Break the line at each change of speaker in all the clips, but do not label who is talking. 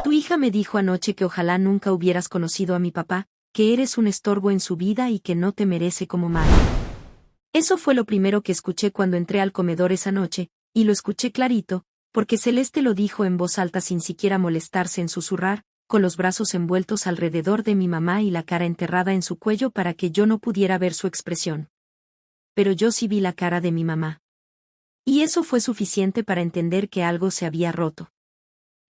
Tu hija me dijo anoche que ojalá nunca hubieras conocido a mi papá, que eres un estorbo en su vida y que no te merece como madre. Eso fue lo primero que escuché cuando entré al comedor esa noche, y lo escuché clarito, porque Celeste lo dijo en voz alta sin siquiera molestarse en susurrar, con los brazos envueltos alrededor de mi mamá y la cara enterrada en su cuello para que yo no pudiera ver su expresión. Pero yo sí vi la cara de mi mamá. Y eso fue suficiente para entender que algo se había roto.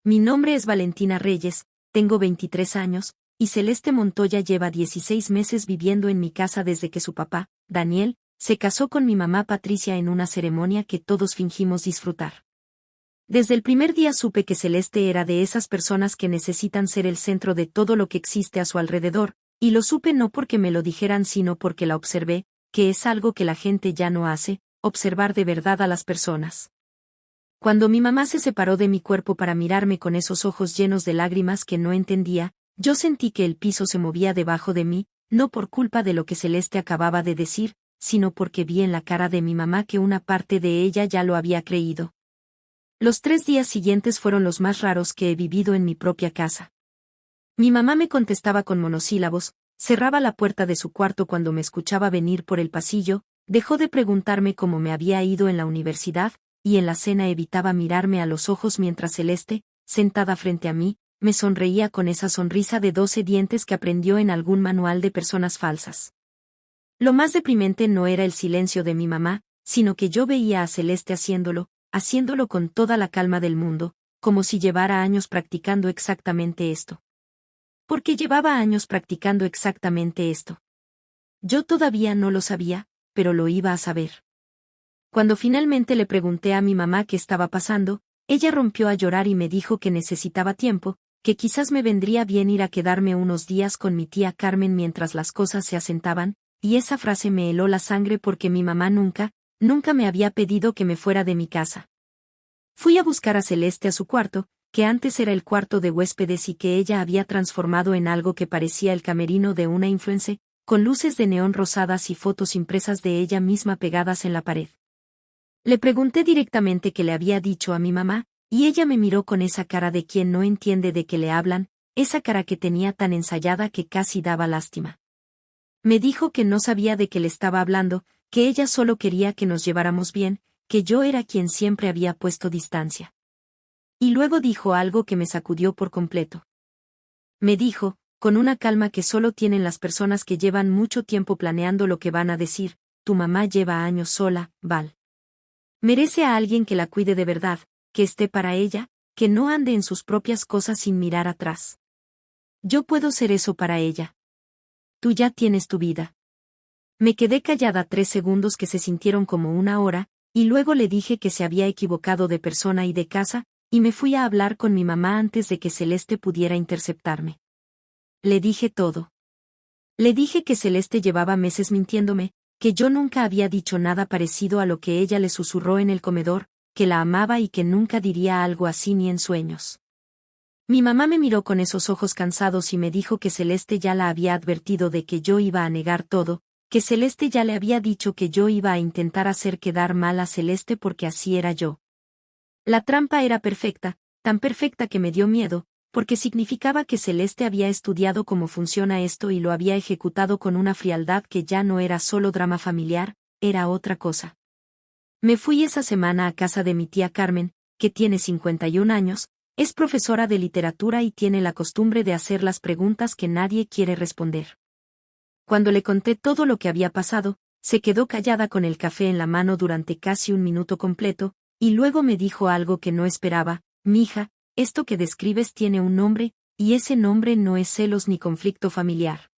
Mi nombre es Valentina Reyes, tengo 23 años, y Celeste Montoya lleva 16 meses viviendo en mi casa desde que su papá, Daniel, se casó con mi mamá Patricia en una ceremonia que todos fingimos disfrutar. Desde el primer día supe que Celeste era de esas personas que necesitan ser el centro de todo lo que existe a su alrededor, y lo supe no porque me lo dijeran sino porque la observé, que es algo que la gente ya no hace, observar de verdad a las personas. Cuando mi mamá se separó de mi cuerpo para mirarme con esos ojos llenos de lágrimas que no entendía, yo sentí que el piso se movía debajo de mí, no por culpa de lo que Celeste acababa de decir, sino porque vi en la cara de mi mamá que una parte de ella ya lo había creído. Los 3 días siguientes fueron los más raros que he vivido en mi propia casa. Mi mamá me contestaba con monosílabos, cerraba la puerta de su cuarto cuando me escuchaba venir por el pasillo, dejó de preguntarme cómo me había ido en la universidad, y en la cena evitaba mirarme a los ojos mientras Celeste, sentada frente a mí, me sonreía con esa sonrisa de 12 dientes que aprendió en algún manual de personas falsas. Lo más deprimente no era el silencio de mi mamá, sino que yo veía a Celeste haciéndolo con toda la calma del mundo, como si llevara años practicando exactamente esto. Porque llevaba años practicando exactamente esto. Yo todavía no lo sabía, pero lo iba a saber. Cuando finalmente le pregunté a mi mamá qué estaba pasando, ella rompió a llorar y me dijo que necesitaba tiempo, que quizás me vendría bien ir a quedarme unos días con mi tía Carmen mientras las cosas se asentaban, y esa frase me heló la sangre porque mi mamá nunca me había pedido que me fuera de mi casa. Fui a buscar a Celeste a su cuarto, que antes era el cuarto de huéspedes y que ella había transformado en algo que parecía el camerino de una influencer, con luces de neón rosadas y fotos impresas de ella misma pegadas en la pared. Le pregunté directamente qué le había dicho a mi mamá, y ella me miró con esa cara de quien no entiende de qué le hablan, esa cara que tenía tan ensayada que casi daba lástima. Me dijo que no sabía de qué le estaba hablando, que ella solo quería que nos lleváramos bien, que yo era quien siempre había puesto distancia. Y luego dijo algo que me sacudió por completo. Me dijo, con una calma que solo tienen las personas que llevan mucho tiempo planeando lo que van a decir, tu mamá lleva años sola, Val. Merece a alguien que la cuide de verdad, que esté para ella, que no ande en sus propias cosas sin mirar atrás. Yo puedo ser eso para ella. Tú ya tienes tu vida. Me quedé callada 3 segundos que se sintieron como una hora, y luego le dije que se había equivocado de persona y de casa, y me fui a hablar con mi mamá antes de que Celeste pudiera interceptarme. Le dije todo. Le dije que Celeste llevaba meses mintiéndome, que yo nunca había dicho nada parecido a lo que ella le susurró en el comedor, que la amaba y que nunca diría algo así ni en sueños. Mi mamá me miró con esos ojos cansados y me dijo que Celeste ya la había advertido de que yo iba a negar todo, que Celeste ya le había dicho que yo iba a intentar hacer quedar mal a Celeste porque así era yo. La trampa era perfecta, tan perfecta que me dio miedo, porque significaba que Celeste había estudiado cómo funciona esto y lo había ejecutado con una frialdad que ya no era solo drama familiar, era otra cosa. Me fui esa semana a casa de mi tía Carmen, que tiene 51 años, es profesora de literatura y tiene la costumbre de hacer las preguntas que nadie quiere responder. Cuando le conté todo lo que había pasado, se quedó callada con el café en la mano durante casi un minuto completo, y luego me dijo algo que no esperaba, mija, esto que describes tiene un nombre, y ese nombre no es celos ni conflicto familiar.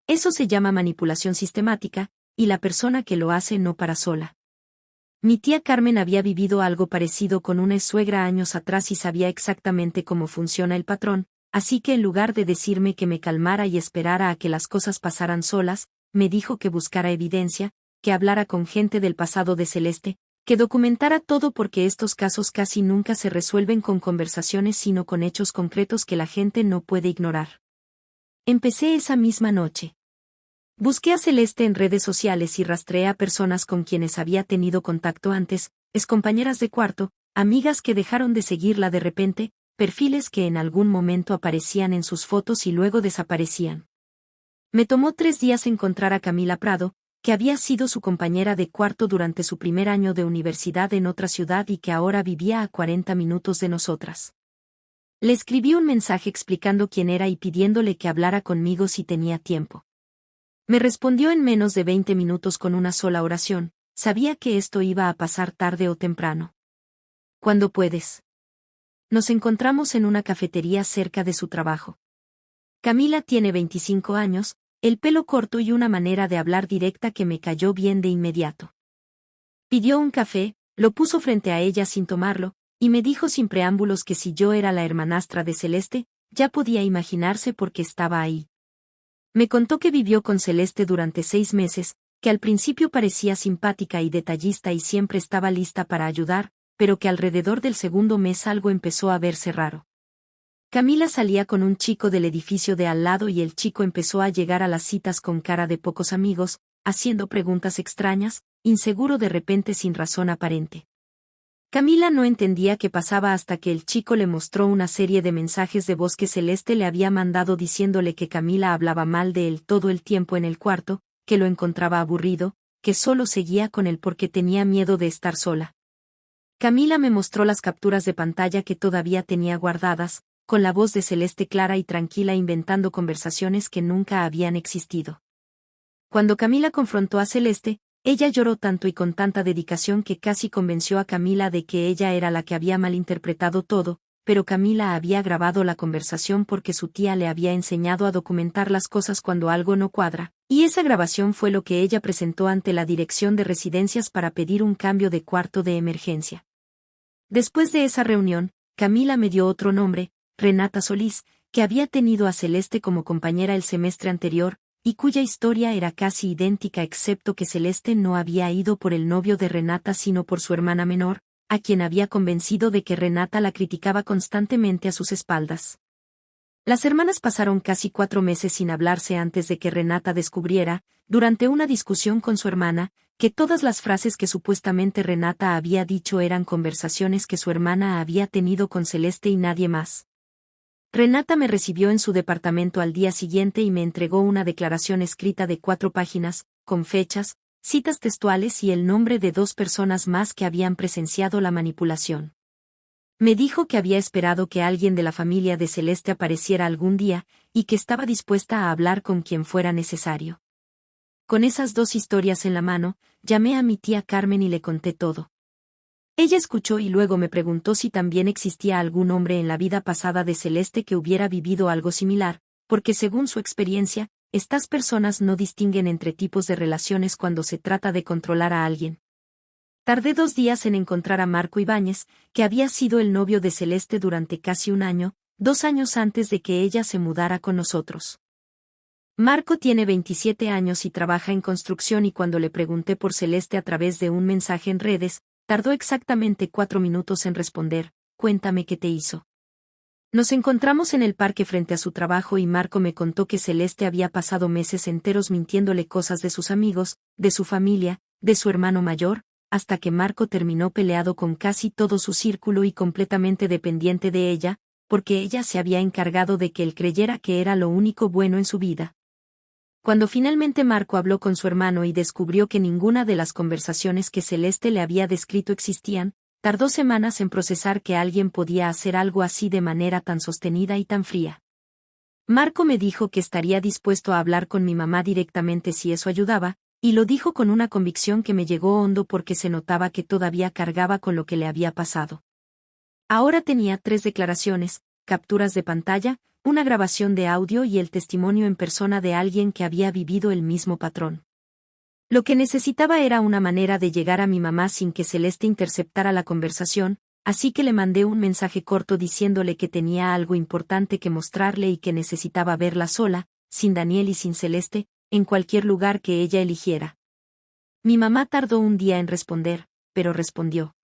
Eso se llama manipulación sistemática, y la persona que lo hace no para sola. Mi tía Carmen había vivido algo parecido con una suegra años atrás y sabía exactamente cómo funciona el patrón, así que en lugar de decirme que me calmara y esperara a que las cosas pasaran solas, me dijo que buscara evidencia, que hablara con gente del pasado de Celeste, que documentara todo porque estos casos casi nunca se resuelven con conversaciones sino con hechos concretos que la gente no puede ignorar. Empecé esa misma noche. Busqué a Celeste en redes sociales y rastreé a personas con quienes había tenido contacto antes, excompañeras de cuarto, amigas que dejaron de seguirla de repente, perfiles que en algún momento aparecían en sus fotos y luego desaparecían. Me tomó 3 días encontrar a Camila Prado, que había sido su compañera de cuarto durante su primer año de universidad en otra ciudad y que ahora vivía a 40 minutos de nosotras. Le escribí un mensaje explicando quién era y pidiéndole que hablara conmigo si tenía tiempo. Me respondió en menos de 20 minutos con una sola oración: sabía que esto iba a pasar tarde o temprano. ¿Cuándo puedes? Nos encontramos en una cafetería cerca de su trabajo. Camila tiene 25 años, el pelo corto y una manera de hablar directa que me cayó bien de inmediato. Pidió un café, lo puso frente a ella sin tomarlo, y me dijo sin preámbulos que si yo era la hermanastra de Celeste, ya podía imaginarse por qué estaba ahí. Me contó que vivió con Celeste durante 6 meses, que al principio parecía simpática y detallista y siempre estaba lista para ayudar, pero que alrededor del segundo mes algo empezó a verse raro. Camila salía con un chico del edificio de al lado y el chico empezó a llegar a las citas con cara de pocos amigos, haciendo preguntas extrañas, inseguro de repente sin razón aparente. Camila no entendía qué pasaba hasta que el chico le mostró una serie de mensajes de voz que Celeste le había mandado diciéndole que Camila hablaba mal de él todo el tiempo en el cuarto, que lo encontraba aburrido, que solo seguía con él porque tenía miedo de estar sola. Camila me mostró las capturas de pantalla que todavía tenía guardadas, con la voz de Celeste clara y tranquila inventando conversaciones que nunca habían existido. Cuando Camila confrontó a Celeste, ella lloró tanto y con tanta dedicación que casi convenció a Camila de que ella era la que había malinterpretado todo, pero Camila había grabado la conversación porque su tía le había enseñado a documentar las cosas cuando algo no cuadra, y esa grabación fue lo que ella presentó ante la dirección de residencias para pedir un cambio de cuarto de emergencia. Después de esa reunión, Camila me dio otro nombre, Renata Solís, que había tenido a Celeste como compañera el semestre anterior, y cuya historia era casi idéntica excepto que Celeste no había ido por el novio de Renata sino por su hermana menor, a quien había convencido de que Renata la criticaba constantemente a sus espaldas. Las hermanas pasaron casi 4 meses sin hablarse antes de que Renata descubriera, durante una discusión con su hermana, que todas las frases que supuestamente Renata había dicho eran conversaciones que su hermana había tenido con Celeste y nadie más. Renata me recibió en su departamento al día siguiente y me entregó una declaración escrita de 4 páginas, con fechas, citas textuales y el nombre de 2 personas más que habían presenciado la manipulación. Me dijo que había esperado que alguien de la familia de Celeste apareciera algún día, y que estaba dispuesta a hablar con quien fuera necesario. Con esas 2 historias en la mano, llamé a mi tía Carmen y le conté todo. Ella escuchó y luego me preguntó si también existía algún hombre en la vida pasada de Celeste que hubiera vivido algo similar, porque según su experiencia, estas personas no distinguen entre tipos de relaciones cuando se trata de controlar a alguien. Tardé 2 días en encontrar a Marco Ibáñez, que había sido el novio de Celeste durante casi un año, 2 años antes de que ella se mudara con nosotros. Marco tiene 27 años y trabaja en construcción y cuando le pregunté por Celeste a través de un mensaje en redes, tardó exactamente 4 minutos en responder: cuéntame qué te hizo. Nos encontramos en el parque frente a su trabajo y Marco me contó que Celeste había pasado meses enteros mintiéndole cosas de sus amigos, de su familia, de su hermano mayor, hasta que Marco terminó peleado con casi todo su círculo y completamente dependiente de ella, porque ella se había encargado de que él creyera que era lo único bueno en su vida. Cuando finalmente Marco habló con su hermano y descubrió que ninguna de las conversaciones que Celeste le había descrito existían, tardó semanas en procesar que alguien podía hacer algo así de manera tan sostenida y tan fría. Marco me dijo que estaría dispuesto a hablar con mi mamá directamente si eso ayudaba, y lo dijo con una convicción que me llegó hondo porque se notaba que todavía cargaba con lo que le había pasado. Ahora tenía 3 declaraciones, capturas de pantalla, una grabación de audio y el testimonio en persona de alguien que había vivido el mismo patrón. Lo que necesitaba era una manera de llegar a mi mamá sin que Celeste interceptara la conversación, así que le mandé un mensaje corto diciéndole que tenía algo importante que mostrarle y que necesitaba verla sola, sin Daniel y sin Celeste, en cualquier lugar que ella eligiera. Mi mamá tardó un día en responder, pero respondió.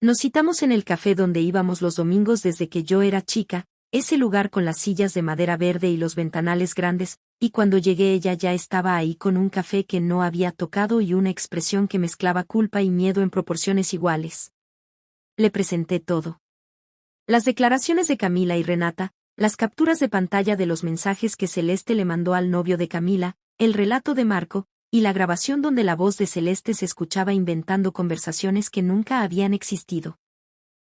Nos citamos en el café donde íbamos los domingos desde que yo era chica, ese lugar con las sillas de madera verde y los ventanales grandes, y cuando llegué ella ya estaba ahí con un café que no había tocado y una expresión que mezclaba culpa y miedo en proporciones iguales. Le presenté todo. Las declaraciones de Camila y Renata, las capturas de pantalla de los mensajes que Celeste le mandó al novio de Camila, el relato de Marco, y la grabación donde la voz de Celeste se escuchaba inventando conversaciones que nunca habían existido.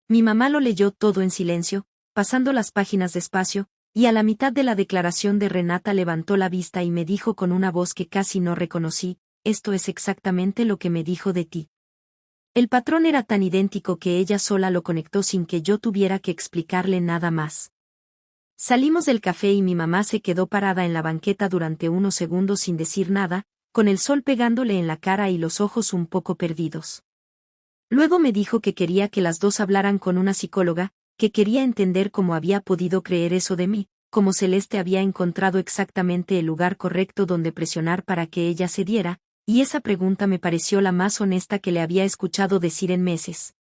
Mi mamá lo leyó todo en silencio, pasando las páginas despacio, y a la mitad de la declaración de Renata levantó la vista y me dijo con una voz que casi no reconocí: esto es exactamente lo que me dijo de ti. El patrón era tan idéntico que ella sola lo conectó sin que yo tuviera que explicarle nada más. Salimos del café y mi mamá se quedó parada en la banqueta durante unos segundos sin decir nada, con el sol pegándole en la cara y los ojos un poco perdidos. Luego me dijo que quería que las dos hablaran con una psicóloga, que quería entender cómo había podido creer eso de mí, cómo Celeste había encontrado exactamente el lugar correcto donde presionar para que ella cediera, y esa pregunta me pareció la más honesta que le había escuchado decir en meses.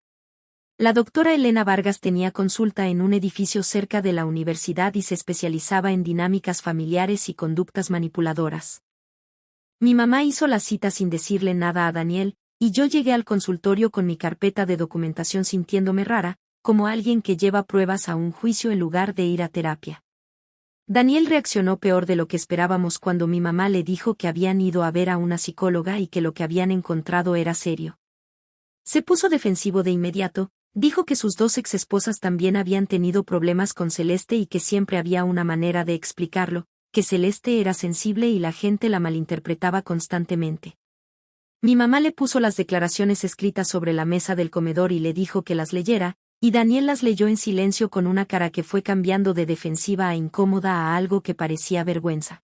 La doctora Elena Vargas tenía consulta en un edificio cerca de la universidad y se especializaba en dinámicas familiares y conductas manipuladoras. Mi mamá hizo la cita sin decirle nada a Daniel, y yo llegué al consultorio con mi carpeta de documentación sintiéndome rara, como alguien que lleva pruebas a un juicio en lugar de ir a terapia. Daniel reaccionó peor de lo que esperábamos cuando mi mamá le dijo que habían ido a ver a una psicóloga y que lo que habían encontrado era serio. Se puso defensivo de inmediato, dijo que sus dos exesposas también habían tenido problemas con Celeste y que siempre había una manera de explicarlo, que Celeste era sensible y la gente la malinterpretaba constantemente. Mi mamá le puso las declaraciones escritas sobre la mesa del comedor y le dijo que las leyera, y Daniel las leyó en silencio con una cara que fue cambiando de defensiva a incómoda a algo que parecía vergüenza.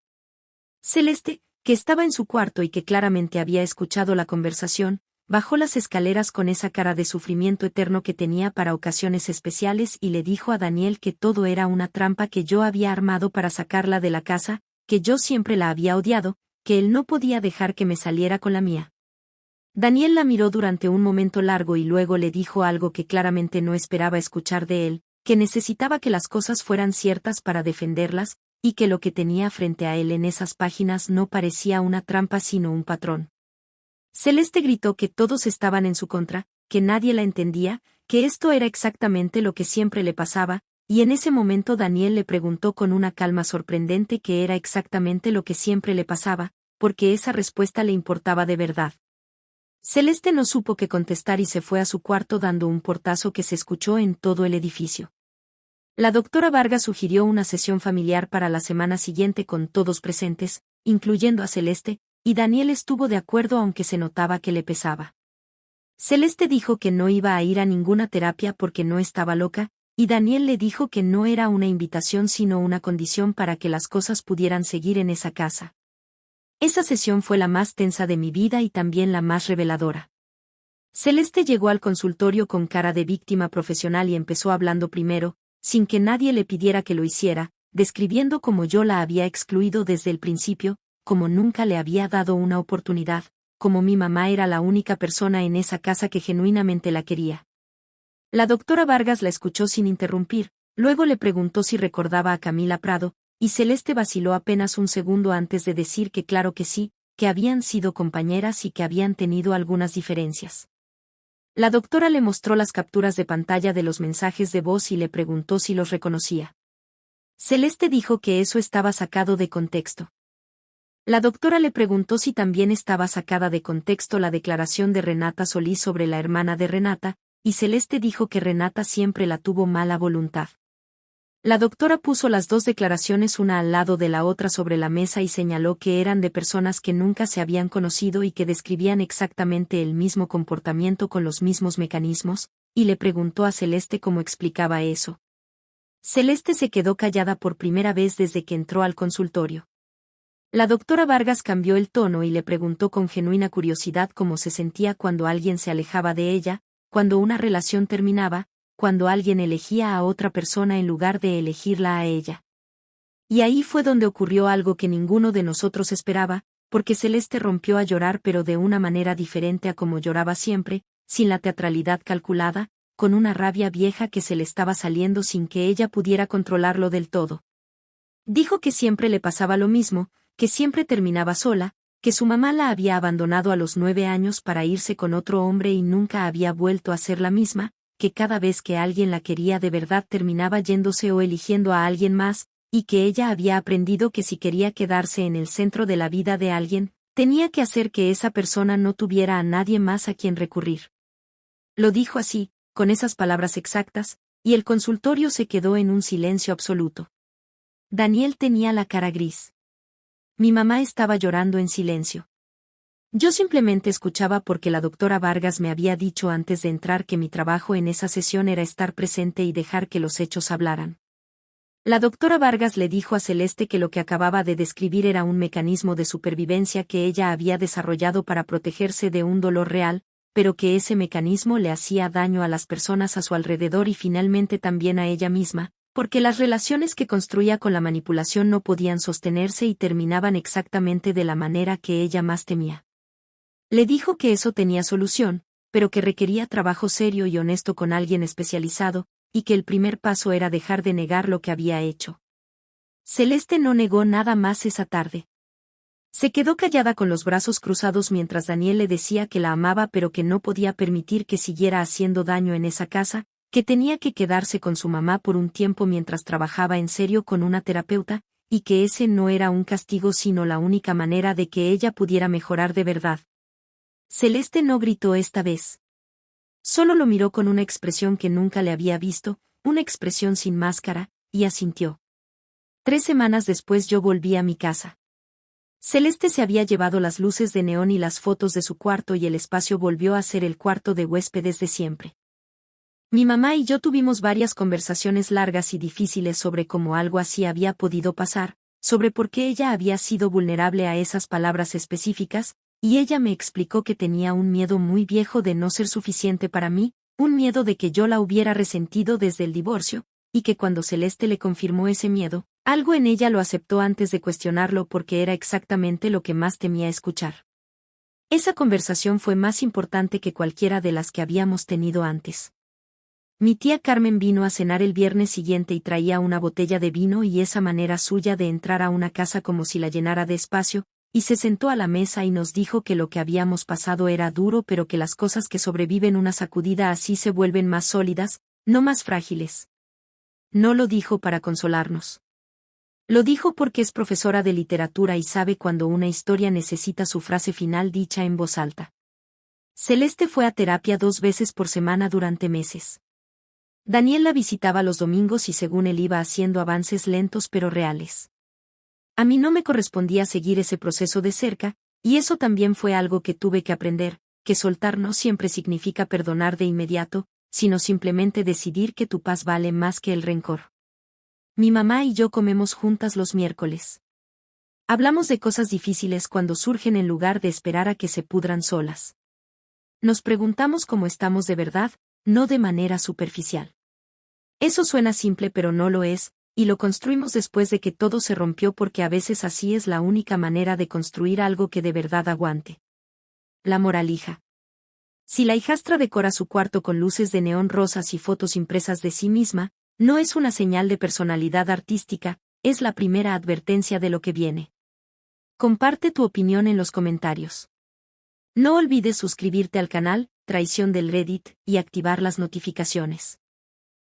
Celeste, que estaba en su cuarto y que claramente había escuchado la conversación, bajó las escaleras con esa cara de sufrimiento eterno que tenía para ocasiones especiales y le dijo a Daniel que todo era una trampa que yo había armado para sacarla de la casa, que yo siempre la había odiado, que él no podía dejar que me saliera con la mía. Daniel la miró durante un momento largo y luego le dijo algo que claramente no esperaba escuchar de él, que necesitaba que las cosas fueran ciertas para defenderlas, y que lo que tenía frente a él en esas páginas no parecía una trampa sino un patrón. Celeste gritó que todos estaban en su contra, que nadie la entendía, que esto era exactamente lo que siempre le pasaba, y en ese momento Daniel le preguntó con una calma sorprendente que era exactamente lo que siempre le pasaba, porque esa respuesta le importaba de verdad. Celeste no supo qué contestar y se fue a su cuarto dando un portazo que se escuchó en todo el edificio. La doctora Vargas sugirió una sesión familiar para la semana siguiente con todos presentes, incluyendo a Celeste, y Daniel estuvo de acuerdo aunque se notaba que le pesaba. Celeste dijo que no iba a ir a ninguna terapia porque no estaba loca, y Daniel le dijo que no era una invitación sino una condición para que las cosas pudieran seguir en esa casa. Esa sesión fue la más tensa de mi vida y también la más reveladora. Celeste llegó al consultorio con cara de víctima profesional y empezó hablando primero, sin que nadie le pidiera que lo hiciera, describiendo cómo yo la había excluido desde el principio, como nunca le había dado una oportunidad, como mi mamá era la única persona en esa casa que genuinamente la quería. La doctora Vargas la escuchó sin interrumpir, luego le preguntó si recordaba a Camila Prado, y Celeste vaciló apenas un segundo antes de decir que claro que sí, que habían sido compañeras y que habían tenido algunas diferencias. La doctora le mostró las capturas de pantalla de los mensajes de voz y le preguntó si los reconocía. Celeste dijo que eso estaba sacado de contexto. La doctora le preguntó si también estaba sacada de contexto la declaración de Renata Solís sobre la hermana de Renata, y Celeste dijo que Renata siempre la tuvo mala voluntad. La doctora puso las dos declaraciones una al lado de la otra sobre la mesa y señaló que eran de personas que nunca se habían conocido y que describían exactamente el mismo comportamiento con los mismos mecanismos, y le preguntó a Celeste cómo explicaba eso. Celeste se quedó callada por primera vez desde que entró al consultorio. La doctora Vargas cambió el tono y le preguntó con genuina curiosidad cómo se sentía cuando alguien se alejaba de ella, cuando una relación terminaba, cuando alguien elegía a otra persona en lugar de elegirla a ella. Y ahí fue donde ocurrió algo que ninguno de nosotros esperaba, porque Celeste rompió a llorar pero de una manera diferente a como lloraba siempre, sin la teatralidad calculada, con una rabia vieja que se le estaba saliendo sin que ella pudiera controlarlo del todo. Dijo que siempre le pasaba lo mismo, que siempre terminaba sola, que su mamá la había abandonado a los 9 años para irse con otro hombre y nunca había vuelto a ser la misma, que cada vez que alguien la quería de verdad terminaba yéndose o eligiendo a alguien más, y que ella había aprendido que si quería quedarse en el centro de la vida de alguien, tenía que hacer que esa persona no tuviera a nadie más a quien recurrir. Lo dijo así, con esas palabras exactas, y el consultorio se quedó en un silencio absoluto. Daniel tenía la cara gris. Mi mamá estaba llorando en silencio. Yo simplemente escuchaba porque la doctora Vargas me había dicho antes de entrar que mi trabajo en esa sesión era estar presente y dejar que los hechos hablaran. La doctora Vargas le dijo a Celeste que lo que acababa de describir era un mecanismo de supervivencia que ella había desarrollado para protegerse de un dolor real, pero que ese mecanismo le hacía daño a las personas a su alrededor y finalmente también a ella misma, porque las relaciones que construía con la manipulación no podían sostenerse y terminaban exactamente de la manera que ella más temía. Le dijo que eso tenía solución, pero que requería trabajo serio y honesto con alguien especializado, y que el primer paso era dejar de negar lo que había hecho. Celeste no negó nada más esa tarde. Se quedó callada con los brazos cruzados mientras Daniel le decía que la amaba pero que no podía permitir que siguiera haciendo daño en esa casa, que tenía que quedarse con su mamá por un tiempo mientras trabajaba en serio con una terapeuta, y que ese no era un castigo sino la única manera de que ella pudiera mejorar de verdad. Celeste no gritó esta vez. Solo lo miró con una expresión que nunca le había visto, una expresión sin máscara, y asintió. 3 semanas después yo volví a mi casa. Celeste se había llevado las luces de neón y las fotos de su cuarto y el espacio volvió a ser el cuarto de huéspedes de siempre. Mi mamá y yo tuvimos varias conversaciones largas y difíciles sobre cómo algo así había podido pasar, sobre por qué ella había sido vulnerable a esas palabras específicas, y ella me explicó que tenía un miedo muy viejo de no ser suficiente para mí, un miedo de que yo la hubiera resentido desde el divorcio, y que cuando Celeste le confirmó ese miedo, algo en ella lo aceptó antes de cuestionarlo porque era exactamente lo que más temía escuchar. Esa conversación fue más importante que cualquiera de las que habíamos tenido antes. Mi tía Carmen vino a cenar el viernes siguiente y traía una botella de vino y esa manera suya de entrar a una casa como si la llenara de espacio, y se sentó a la mesa y nos dijo que lo que habíamos pasado era duro pero que las cosas que sobreviven una sacudida así se vuelven más sólidas, no más frágiles. No lo dijo para consolarnos. Lo dijo porque es profesora de literatura y sabe cuando una historia necesita su frase final dicha en voz alta. Celeste fue a terapia 2 veces por semana durante meses. Daniel la visitaba los domingos y según él iba haciendo avances lentos pero reales. A mí no me correspondía seguir ese proceso de cerca, y eso también fue algo que tuve que aprender, que soltar no siempre significa perdonar de inmediato, sino simplemente decidir que tu paz vale más que el rencor. Mi mamá y yo comemos juntas los miércoles. Hablamos de cosas difíciles cuando surgen en lugar de esperar a que se pudran solas. Nos preguntamos cómo estamos de verdad, no de manera superficial. Eso suena simple pero no lo es, y lo construimos después de que todo se rompió porque a veces así es la única manera de construir algo que de verdad aguante. La moraleja. Si la hijastra decora su cuarto con luces de neón rosas y fotos impresas de sí misma, no es una señal de personalidad artística, es la primera advertencia de lo que viene. Comparte tu opinión en los comentarios. No olvides suscribirte al canal, Traición del Reddit, y activar las notificaciones.